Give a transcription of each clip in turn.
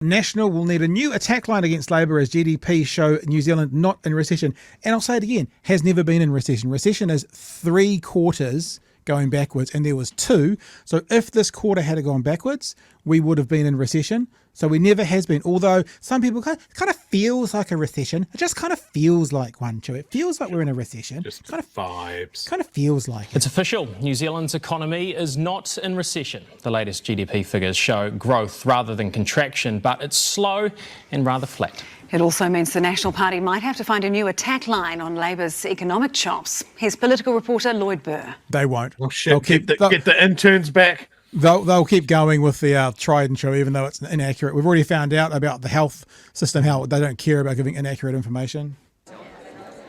National will need a new attack line against Labour as GDP show New Zealand not in recession. And I'll say it again, has never been in recession. Recession is 3 quarters going backwards, and there was 2. So if this quarter had gone backwards, we would have been in recession. So we never has been, although some people kind of feels like a recession. It just kind of feels like one, too. It feels like we're in a recession. Just kind of vibes. Kind of feels like it. It's official. New Zealand's economy is not in recession. The latest GDP figures show growth rather than contraction, but it's slow and rather flat. It also means the National Party might have to find a new attack line on Labour's economic chops. Here's political reporter Lloyd Burr. They won't. Oh shit, get the interns back. They'll keep going with the tried and true, even though it's inaccurate. We've already found out about the health system, how they don't care about giving inaccurate information.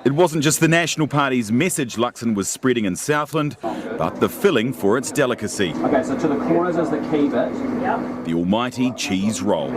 It wasn't just the National Party's message Luxon was spreading in Southland, but the filling for its delicacy. Okay, so to the corners is the key bit. Yep. The almighty cheese roll.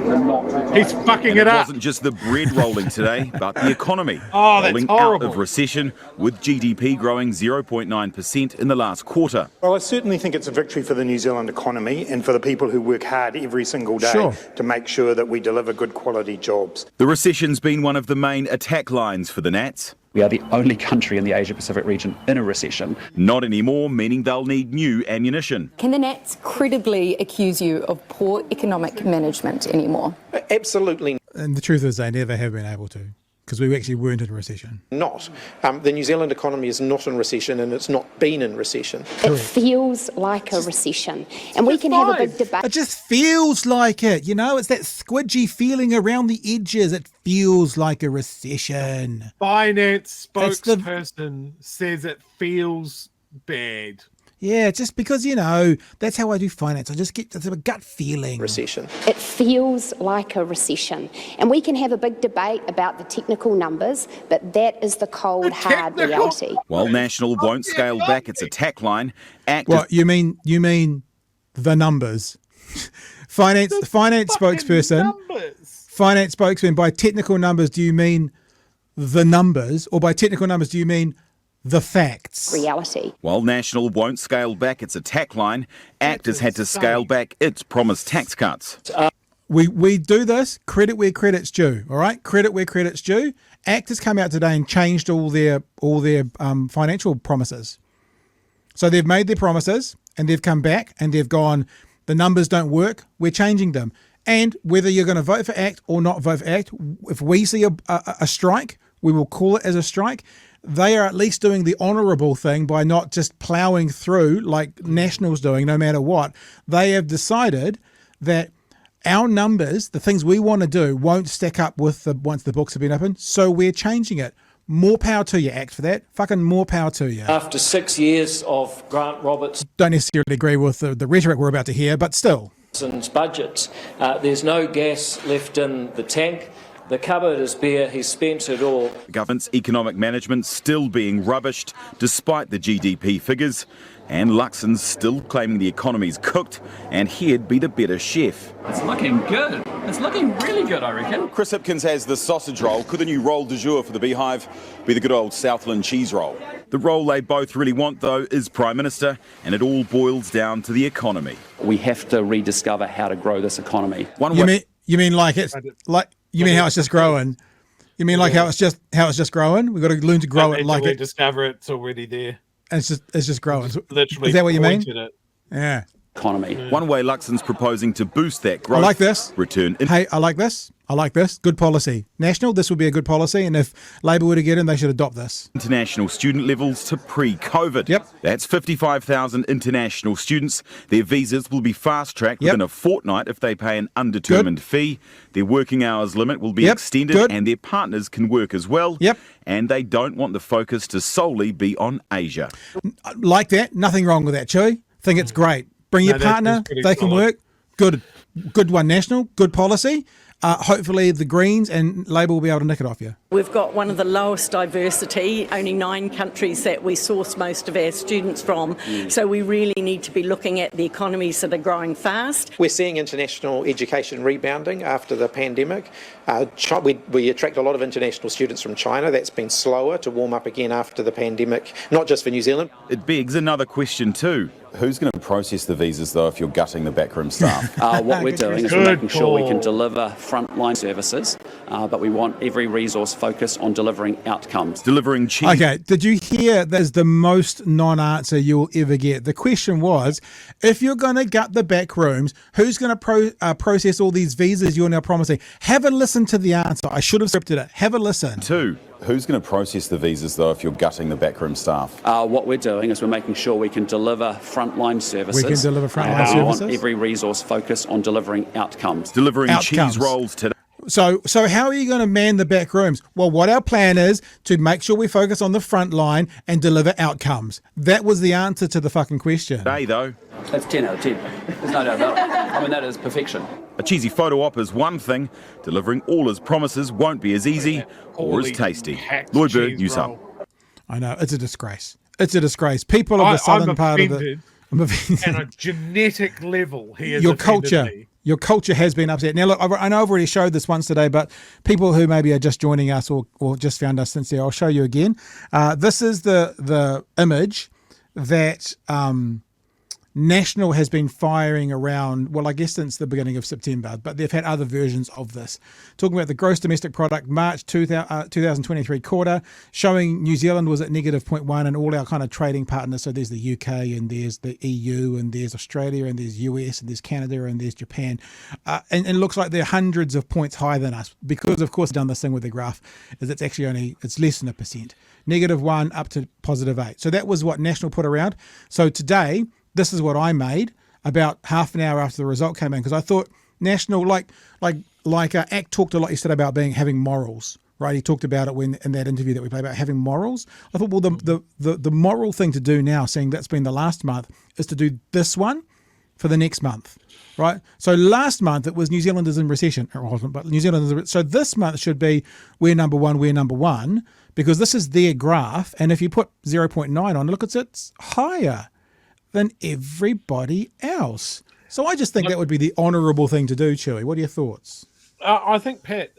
He's fucking And it up. It wasn't just the bread rolling today, but the economy. Oh, that's rolling horrible. out of recession, with GDP growing 0.9% in the last quarter. Well, I certainly think it's a victory for the New Zealand economy and for the people who work hard every single day to make sure that we deliver good quality jobs. The recession's been one of the main attack lines for the Nats. We are the only country in the Asia-Pacific region in a recession. Not anymore, meaning they'll need new ammunition. Can the Nats credibly accuse you of poor economic management anymore? Absolutely And the truth is they never have been able to, because we actually weren't in a recession. not. The New Zealand economy is not in recession, and it's not been in recession. It feels like a recession, and we can have a big debate. It just feels like it, you know? It's that squidgy feeling around the edges. It feels like a recession. Finance spokesperson says it feels bad. Yeah, just because, you know, that's how I do finance. I just get a gut feeling. Recession. It feels like a recession, and we can have a big debate about the technical numbers, but that is the cold, hard reality. While National won't scale back its attack line, active... What, you mean the numbers? Finance spokesperson. Finance spokesman, by technical numbers, do you mean the numbers? Or by technical numbers, do you mean the facts? Reality. While National won't scale back its attack line, ACT has had to scale back its promised tax cuts. We do this, credit where credit's due, all right? Credit where credit's due. ACT has come out today and changed all their financial promises. So they've made their promises and they've come back and they've gone, the numbers don't work, we're changing them. And whether you're going to vote for ACT or not vote for ACT, if we see a strike, we will call it as a strike. They are at least doing the honourable thing by not just ploughing through like National's doing no matter what. They have decided that our numbers, the things we want to do, won't stack up with once the books have been opened, so we're changing it. More power to you, ACT, for that. Fucking more power to you. After 6 years of Grant Roberts... Don't necessarily agree with the rhetoric we're about to hear, but still. ...budgets. There's no gas left in the tank. The cupboard is bare, he's spent it all. The government's economic management still being rubbished despite the GDP figures, and Luxon's still claiming the economy's cooked and he'd be the better chef. It's looking good. It's looking really good, I reckon. Chris Hipkins has the sausage roll. Could the new roll du jour for the Beehive be the good old Southland cheese roll? The role they both really want, though, is Prime Minister, and it all boils down to the economy. We have to rediscover how to grow this economy. You mean like it's like... You mean how it's just growing? You mean like how it's just growing? We've got to learn to grow it like it. Discover it's already there. And it's just growing. Literally, is that what you mean? It. Yeah. Economy. One way Luxon's proposing to boost that growth. I like this. Hey, I like this. Good policy. National, this would be a good policy, and if Labour were to get in, they should adopt this. International student levels to pre-COVID. Yep. That's 55,000 international students. Their visas will be fast-tracked within a fortnight if they pay an undetermined fee. Their working hours limit will be extended, and their partners can work as well. Yep. And they don't want the focus to solely be on Asia. Like that. Nothing wrong with that, Chewy. Think it's great. Bring your partner. They can work. Good one, National. Good policy. hopefully the Greens and Labour will be able to nick it off you. We've got one of the lowest diversity, only 9 countries that we source most of our students from. So we really need to be looking at the economies that are growing fast. We're seeing international education rebounding after the pandemic. We attract a lot of international students from China. That's been slower to warm up again after the pandemic, not just for New Zealand. It begs another question too. Who's going to process the visas, though, if you're gutting the backroom staff? What we're doing is we're making sure we can deliver frontline services, but we want every resource focused on delivering outcomes. Delivering cheap. Okay, did you hear that is the most non-answer you'll ever get? The question was, if you're going to gut the back rooms, who's going to process all these visas you're now promising? Have a listen to the answer. I should have scripted it. Have a listen. 2. Who's going to process the visas, though, if you're gutting the backroom staff? What we're doing is we're making sure we can deliver frontline services. We can deliver frontline We want services. every resource focused on delivering outcomes. Delivering cheese rolls today. So how are you going to man the back rooms? Well, what our plan is to make sure we focus on the front line and deliver outcomes. That was the answer to the fucking question. Today, though. That's 10 out of 10. There's no doubt about it. I mean, that is perfection. A cheesy photo op is one thing. Delivering all his promises won't be as easy or as tasty. Lloyd Bird, News Hub. I know, it's a disgrace. It's a disgrace. People of the southern part of the... I'm offended. At a genetic level, he is Your offended culture. me. Your culture has been upset. Now, look, I know I've already showed this once today, but people who maybe are just joining us or just found us since there, I'll show you again. This is the image that National has been firing around, well, I guess since the beginning of September, but they've had other versions of this. Talking about the gross domestic product, March 2023 quarter, showing New Zealand was at negative 0.1 and all our kind of trading partners. So there's the UK and there's the EU and there's Australia and there's US and there's Canada and there's Japan. And it looks like they're hundreds of points higher than us because, of course, done this thing with the graph is it's actually it's less than 1%. -1 up to +8. So that was what National put around. So today, this is what I made about half an hour after the result came in because I thought National, like Act talked a lot yesterday about having morals, right? He talked about it in that interview that we played about having morals. I thought, well, the moral thing to do now, seeing that's been the last month, is to do this one for the next month, right? So last month it was New Zealand is in recession, or wasn't, but New Zealand is. So this month should be we're number one, because this is their graph, and if you put 0.9 on, look, it's higher than everybody else. So I just think that would be the honourable thing to do, Chewy. What are your thoughts? I think, Pat,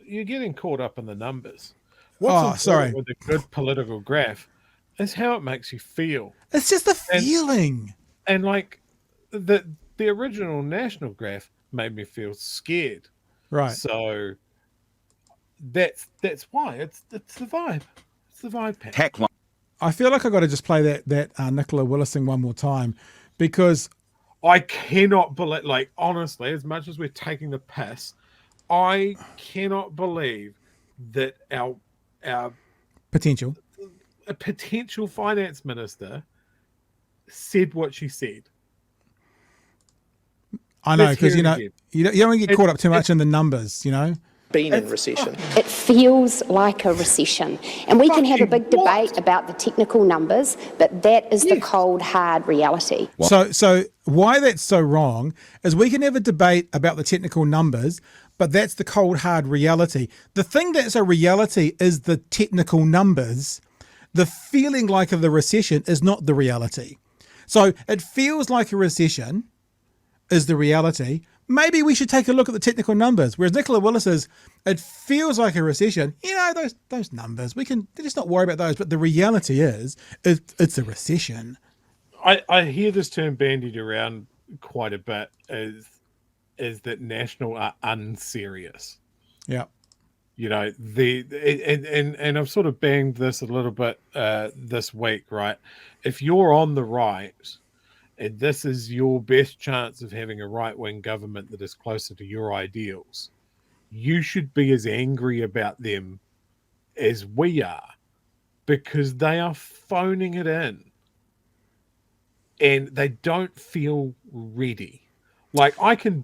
you're getting caught up in the numbers. What's important with a good political graph is how it makes you feel. It's just the feeling. And like the original National graph made me feel scared. Right. So that's why it's the vibe. It's the vibe, Pat. Tackline. I feel like I got to just play that Nicola Willis thing one more time because I cannot believe, like, honestly, as much as we're taking the piss, I cannot believe that our potential finance minister said what she said. I know, because you don't want to get caught up too much in the numbers, Been in recession. It feels like a recession. And we can have a big debate about the technical numbers, but that is the cold, hard reality. So why that's so wrong is we can have a debate about the technical numbers, but that's the cold, hard reality. The thing that's a reality is the technical numbers. The feeling like of the recession is not the reality. So it feels like a recession is the reality. Maybe we should take a look at the technical numbers. Whereas Nicola Willis is, it feels like a recession. Those numbers, we can just not worry about those. But the reality is, it's a recession. I hear this term bandied around quite a bit is that National are unserious. Yeah. And I've sort of banged this a little bit this week, right? If you're on the right, and this is your best chance of having a right-wing government that is closer to your ideals, you should be as angry about them as we are, because they are phoning it in and they don't feel ready. Like, I can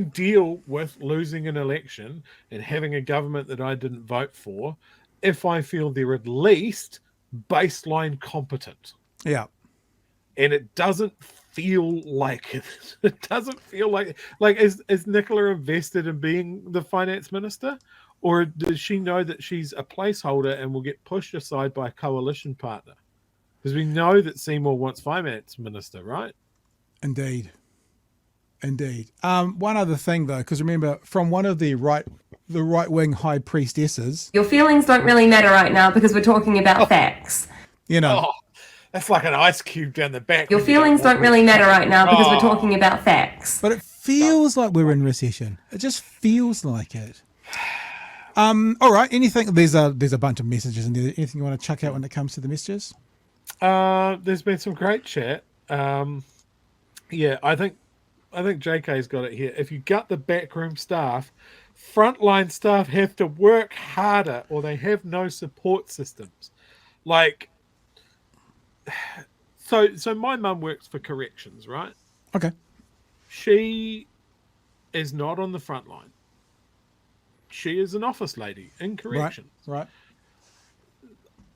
deal with losing an election and having a government that I didn't vote for if I feel they're at least baseline competent. Yeah. And it doesn't feel like it. It doesn't feel like is Nicola invested in being the finance minister, or does she know that she's a placeholder and will get pushed aside by a coalition partner? Because we know that Seymour wants finance minister, right? Indeed. One other thing though, because remember, from one of the right-wing high priestesses, your feelings don't really matter right now because we're talking about facts. You know. Oh, that's like an ice cube down the back. Your feelings don't really matter right now because we're talking about facts. But it feels like we're in recession. It just feels like it. All right. Anything? There's a bunch of messages in there. Anything you want to chuck out when it comes to the messages? There's been some great chat. Yeah, I think JK's got it here. If you gut the backroom staff, frontline staff have to work harder or they have no support systems. Like, so my mum works for corrections, right? Okay. She is not on the front line. She is an office lady in corrections. Right.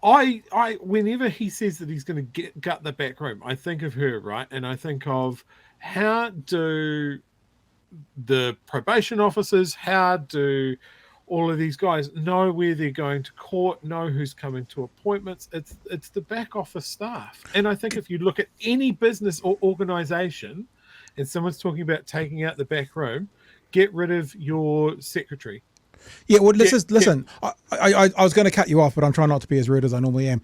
I whenever he says that he's going to gut the back room, I think of her, right? And I think of how do the probation officers, how do all of these guys know where they're going to court, know who's coming to appointments? It's the back office staff. And I think if you look at any business or organization and someone's talking about taking out the back room, get rid of your secretary. Yeah, well, listen. I was going to cut you off, but I'm trying not to be as rude as I normally am.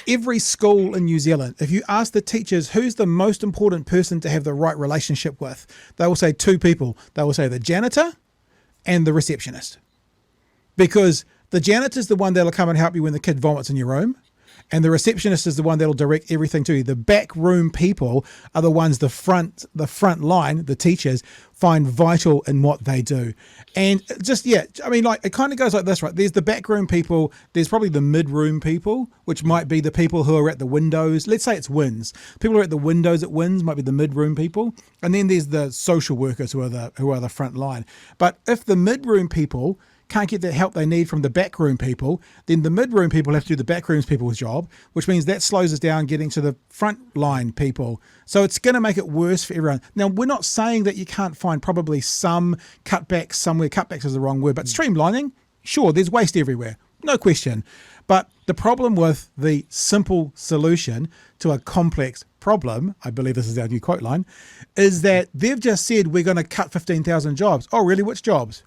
Every school in New Zealand, if you ask the teachers who's the most important person to have the right relationship with, they will say two people. They will say the janitor and the receptionist. Because the janitor is the one that'll come and help you when the kid vomits in your room. And the receptionist is the one that'll direct everything to you. The back room people are the ones, the front line, the teachers, find vital in what they do. And just, yeah, I mean, like, it kind of goes like this, right? There's the back room people. There's probably the mid-room people, which might be the people who are at the windows. Let's say it's WINS. People who are at the windows at WINS might be the mid-room people. And then there's the social workers who are the front line. But if the mid-room people can't get the help they need from the backroom people, then the mid-room people have to do the backrooms people's job, which means that slows us down getting to the front line people. So it's going to make it worse for everyone. Now, we're not saying that you can't find probably some cutbacks somewhere. Cutbacks is the wrong word, but streamlining, sure, there's waste everywhere, no question. But the problem with the simple solution to a complex problem, I believe this is our new quote line, is that they've just said we're going to cut 15,000 jobs. Oh, really? Which jobs?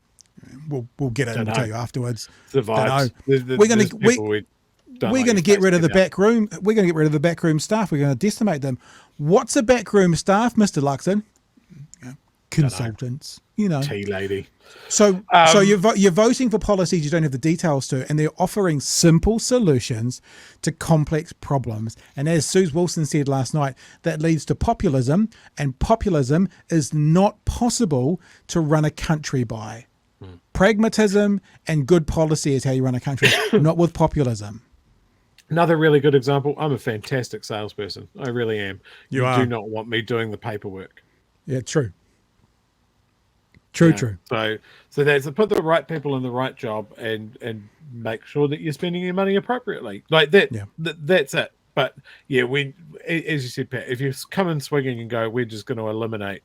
We'll get it and tell you afterwards. The vibes. We're going to get rid of the back room. We're going to get rid of the backroom staff. We're going to decimate them. What's a backroom staff, Mr. Luxon? Consultants, tea lady. So you're voting for policies you don't have the details to, and they're offering simple solutions to complex problems. And as Suze Wilson said last night, that leads to populism, and populism is not possible to run a country by. Pragmatism and good policy is how you run a country, not with populism. Another really good example. I'm a fantastic salesperson. I really am. You are. do not want me doing the paperwork. Yeah, true. True. So that's put the right people in the right job and make sure that you're spending your money appropriately. Like that. Yeah. That's it. But yeah, as you said, Pat, if you come in swinging and go, we're just going to eliminate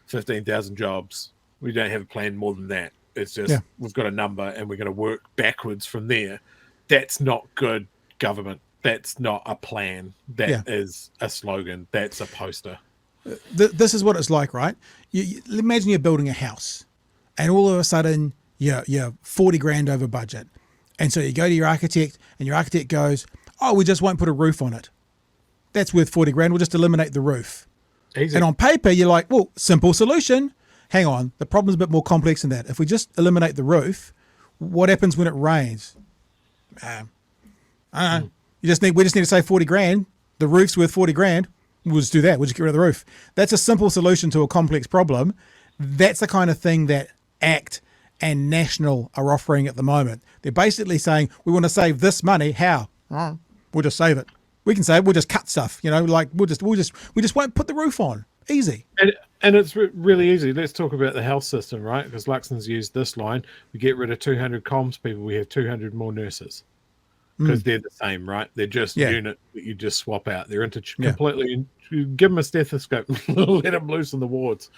15,000 jobs. We don't have a plan more than that. It's just we've got a number and we're going to work backwards from there. That's not good government. That's not a plan. That is a slogan. That's a poster. This is what it's like, right? You imagine you're building a house and all of a sudden you're 40 grand over budget. And so you go to your architect and your architect goes, oh, we just won't put a roof on it. That's worth 40 grand. We'll just eliminate the roof. Easy. And on paper, you're like, well, simple solution. Hang on, the problem's a bit more complex than that. If we just eliminate the roof, what happens when it rains? We just need to save 40 grand. The roof's worth 40 grand. We'll just do that. We'll just get rid of the roof. That's a simple solution to a complex problem. That's the kind of thing that ACT and National are offering at the moment. They're basically saying, we want to save this money. How? We'll just save it. We can save it. We'll just cut stuff. We just won't put the roof on. Easy. And it's really easy. Let's talk about the health system, right? Because Luxon's used this line. We get rid of 200 comms people. We have 200 more nurses. because they're the same, right? They're just Yeah. units that you just swap out. They're Yeah. completely. You give them a stethoscope, let them loose in the wards.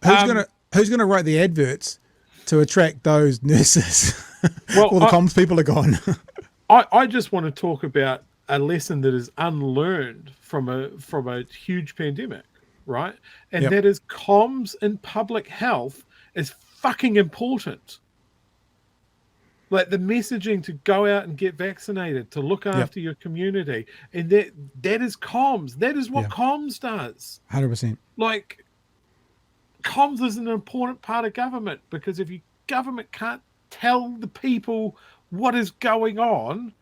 Who's gonna write the adverts to attract those nurses? Well, all the comms people are gone. I just want to talk about a lesson that is unlearned from a huge pandemic, right? And that is comms in public health is fucking important. Like the messaging to go out and get vaccinated, to look after your community, and that is comms. That is what comms does. 100%. Like, comms is an important part of government, because if your government can't tell the people what is going on,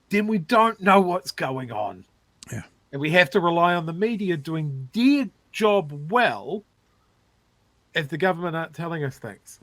then we don't know what's going on. Yeah. And we have to rely on the media doing their job well if the government aren't telling us things.